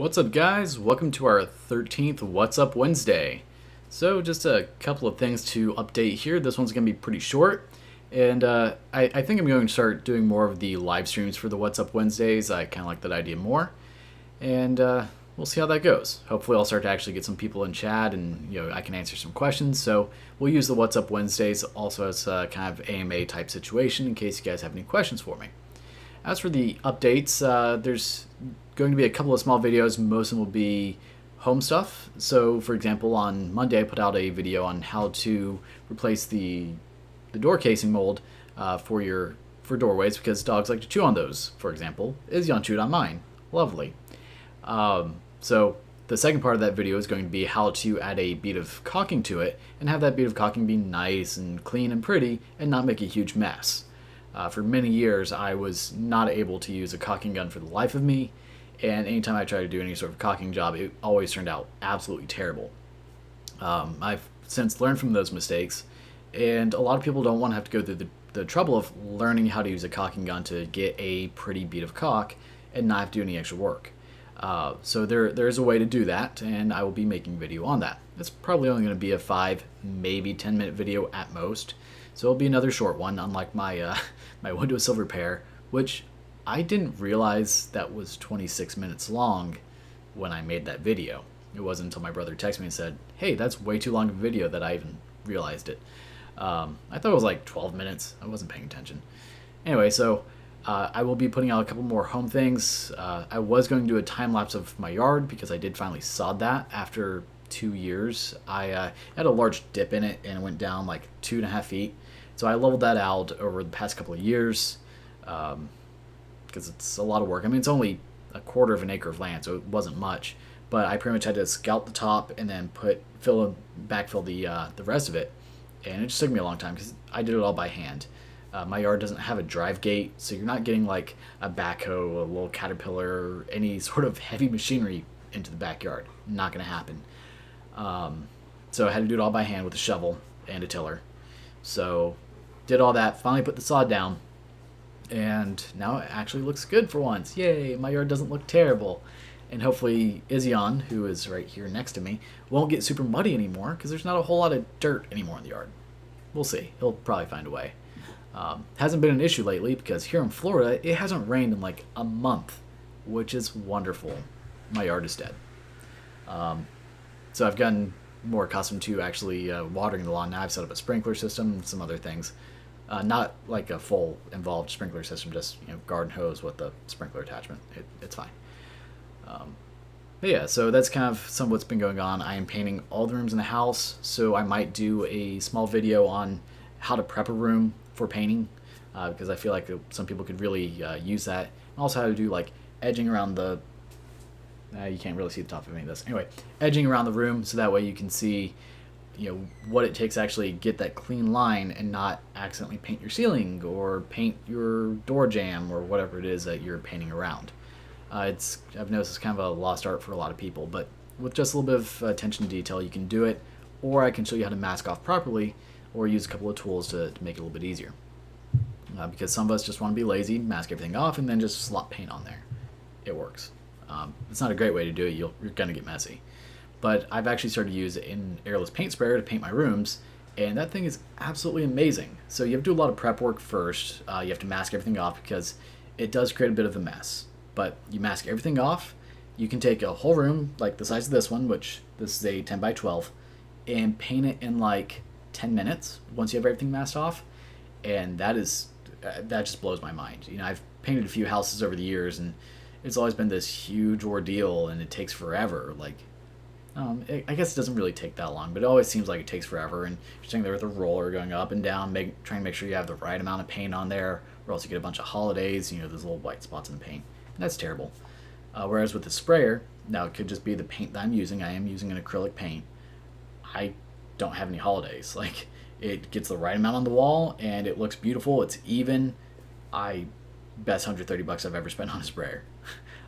What's up, guys? Welcome to our 13th What's Up Wednesday. So just a couple of things to update here. This one's going to be pretty short, and I think I'm going to start doing more of the live streams for the What's Up Wednesdays. I kind of like that idea more, and we'll see how that goes. Hopefully I'll start to actually get some people in chat, and I can answer some questions. So we'll use the What's Up Wednesdays also as a kind of AMA type situation in case you guys have any questions for me. As for the updates, there's going to be a couple of small videos. Most of them will be home stuff. So, for example, on Monday I put out a video on how to replace the door casing mold for doorways, because dogs like to chew on those. For example, Izyon chewed on mine. Lovely. So the second part of that video is going to be how to add a bead of caulking to it and have that bead of caulking be nice and clean and pretty and not make a huge mess. For many years, I was not able to use a caulking gun for the life of me, and anytime I tried to do any sort of caulking job, it always turned out absolutely terrible. I've since learned from those mistakes, and a lot of people don't want to have to go through the trouble of learning how to use a caulking gun to get a pretty bead of caulk and not have to do any extra work. So there's a way to do that, and I will be making a video on that. It's probably only going to be a 5, maybe 10-minute video at most. So it'll be another short one, unlike my my Windows Silver repair, which I didn't realize that was 26 minutes long when I made that video. It wasn't until my brother texted me and said, "Hey, that's way too long of a video," that I even realized it. I thought it was like 12 minutes. I wasn't paying attention. Anyway, so I will be putting out a couple more home things. I was going to do a time lapse of my yard because I did finally sod that after 2 years. I had a large dip in it and it went down like 2.5 feet. So I leveled that out over the past couple of years because it's a lot of work. I mean, it's only a quarter of an acre of land, so it wasn't much. But I pretty much had to scout the top and then backfill the rest of it. And it just took me a long time because I did it all by hand. My yard doesn't have a drive gate, so you're not getting like a backhoe, a little caterpillar, any sort of heavy machinery into the backyard. Not going to happen. So I had to do it all by hand with a shovel and a tiller. So did all that, finally put the sod down, and now it actually looks good for once. Yay, my yard doesn't look terrible. And hopefully Izyon, who is right here next to me, won't get super muddy anymore because there's not a whole lot of dirt anymore in the yard. We'll see. He'll probably find a way. Hasn't been an issue lately because here in Florida, it hasn't rained in like a month, which is wonderful. My yard is dead. So I've gotten more accustomed to actually watering the lawn. Now I've set up a sprinkler system and some other things. Not like a full involved sprinkler system, just garden hose with the sprinkler attachment. It's fine. But yeah, so that's kind of some of what's been going on. I am painting all the rooms in the house, so I might do a small video on how to prep a room for painting, because I feel like some people could really use that. And also how to do like edging around the you can't really see the top of any of this. Anyway, edging around the room so that way you can see what it takes to actually get that clean line and not accidentally paint your ceiling or paint your door jamb or whatever it is that you're painting around. I've noticed it's kind of a lost art for a lot of people, but with just a little bit of attention to detail you can do it, or I can show you how to mask off properly or use a couple of tools to make it a little bit easier. Because some of us just want to be lazy, mask everything off, and then just slop paint on there. It works. It's not a great way to do it. You're going to get messy. But I've actually started to use an airless paint sprayer to paint my rooms, and that thing is absolutely amazing. So you have to do a lot of prep work first. You have to mask everything off because it does create a bit of a mess. But you mask everything off. You can take a whole room, like the size of this one, which this is a 10 by 12, and paint it in like 10 minutes once you have everything masked off. And that just blows my mind. I've painted a few houses over the years, and it's always been this huge ordeal, and it takes forever. I guess it doesn't really take that long, but it always seems like it takes forever. And you're sitting there with a roller going up and down, trying to make sure you have the right amount of paint on there, or else you get a bunch of holidays. There's little white spots in the paint, and that's terrible. Whereas with the sprayer, now it could just be the paint that I'm using. I am using an acrylic paint. I don't have any holidays. It gets the right amount on the wall, and it looks beautiful. It's even. Best $130 I've ever spent on a sprayer.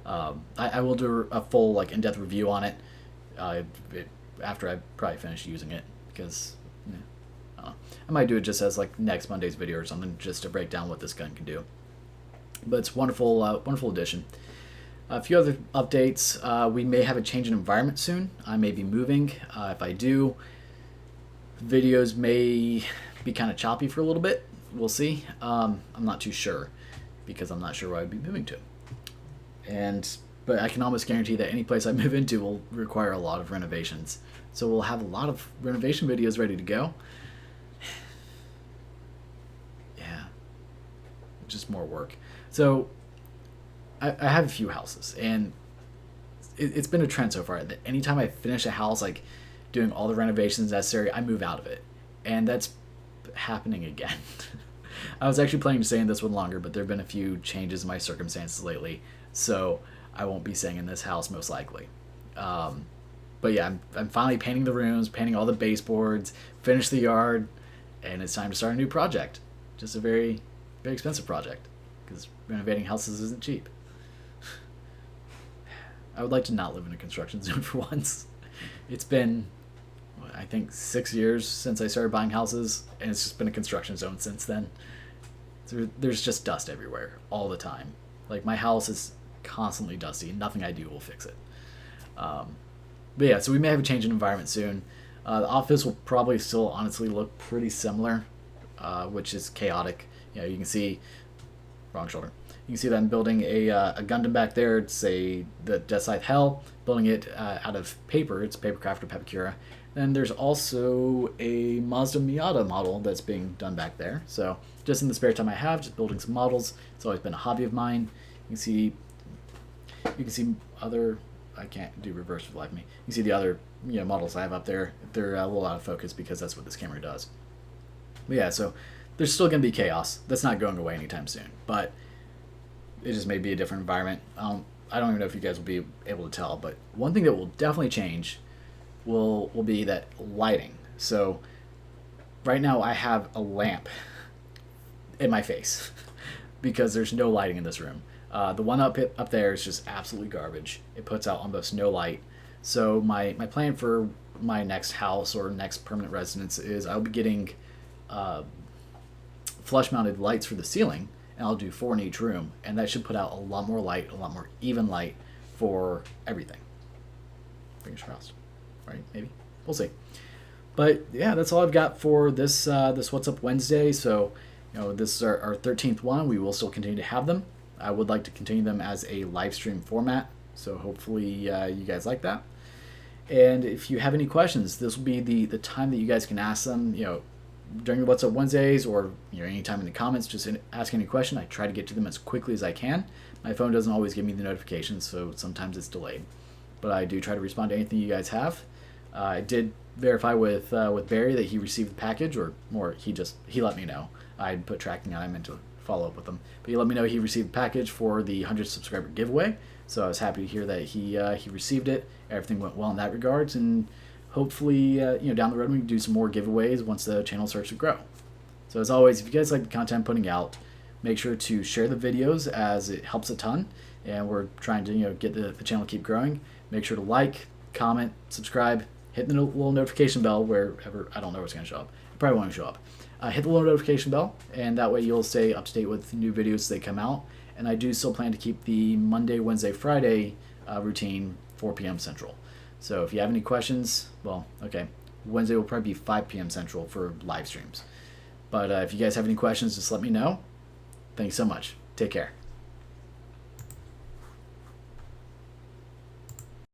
I will do a full in-depth review on it after I probably finish using it, because I might do it just as next Monday's video or something, just to break down what this gun can do. But it's wonderful addition. A few other updates. We may have a change in environment soon. I may be moving. If I do, videos may be kind of choppy for a little bit. We'll see. I'm not too sure because I'm not sure where I'd be moving to. But I can almost guarantee that any place I move into will require a lot of renovations. So we'll have a lot of renovation videos ready to go. Yeah, just more work. So I have a few houses, and it's been a trend so far that anytime I finish a house, like doing all the renovations necessary, I move out of it. And that's happening again. I was actually planning to stay in this one longer, but there have been a few changes in my circumstances lately, so I won't be staying in this house most likely. But yeah, I'm finally painting the rooms, painting all the baseboards, finish the yard, and it's time to start a new project. Just a very, very expensive project, because renovating houses isn't cheap. I would like to not live in a construction zone for once. It's been, I think, 6 years since I started buying houses, and it's just been a construction zone since then. So there's just dust everywhere all the time. Like, my house is constantly dusty, and nothing I do will fix it. But yeah, so we may have a change in environment soon. The office will probably still honestly look pretty similar, which is chaotic. You know, you can see, wrong shoulder. You can see that I'm building a Gundam back there. It's the Death Scythe Hell, building it out of paper. It's Papercraft or Pepakura. Then there's also a Mazda Miata model that's being done back there. So just in the spare time I have, just building some models. It's always been a hobby of mine. You can see other. I can't do reverse for the life of me. You can see the other models I have up there. They're a little out of focus because that's what this camera does. But yeah, so there's still going to be chaos. That's not going away anytime soon. But it just may be a different environment. I don't even know if you guys will be able to tell, but one thing that will definitely change will be that lighting. So right now I have a lamp in my face because there's no lighting in this room. The one up there is just absolutely garbage. It puts out almost no light. So my plan for my next house or next permanent residence is I'll be getting flush-mounted lights for the ceiling, and I'll do 4 in each room, and that should put out a lot more light, a lot more even light for everything. Fingers crossed, right? Maybe we'll see. But yeah, that's all I've got for this What's Up Wednesday. So this is our 13th one. We will still continue to have them. I would like to continue them as a live stream format, so hopefully you guys like that. And if you have any questions, this will be the time that you guys can ask them. During the What's Up Wednesdays, or anytime in the comments, just ask any question. I try to get to them as quickly as I can. My phone doesn't always give me the notifications, so sometimes it's delayed. But I do try to respond to anything you guys have. I did verify with Barry that he received the package, or more, he let me know. I put tracking on. I meant to follow up with him, but he let me know he received the package for the 100 subscriber giveaway. So I was happy to hear that he received it. Everything went well in that regards, and hopefully down the road we can do some more giveaways once the channel starts to grow. So as always, if you guys like the content I'm putting out, make sure to share the videos as it helps a ton, and we're trying to get the channel keep growing. Make sure to like, comment, subscribe, hit the little notification bell wherever. I don't know what's going to show up. It probably won't show up. Hit the little notification bell, and that way you'll stay up to date with new videos as they come out. And I do still plan to keep the Monday, Wednesday, Friday routine 4 p.m. Central. So if you have any questions, well, okay, Wednesday will probably be 5 p.m. Central for live streams. But if you guys have any questions, just let me know. Thanks so much. Take care.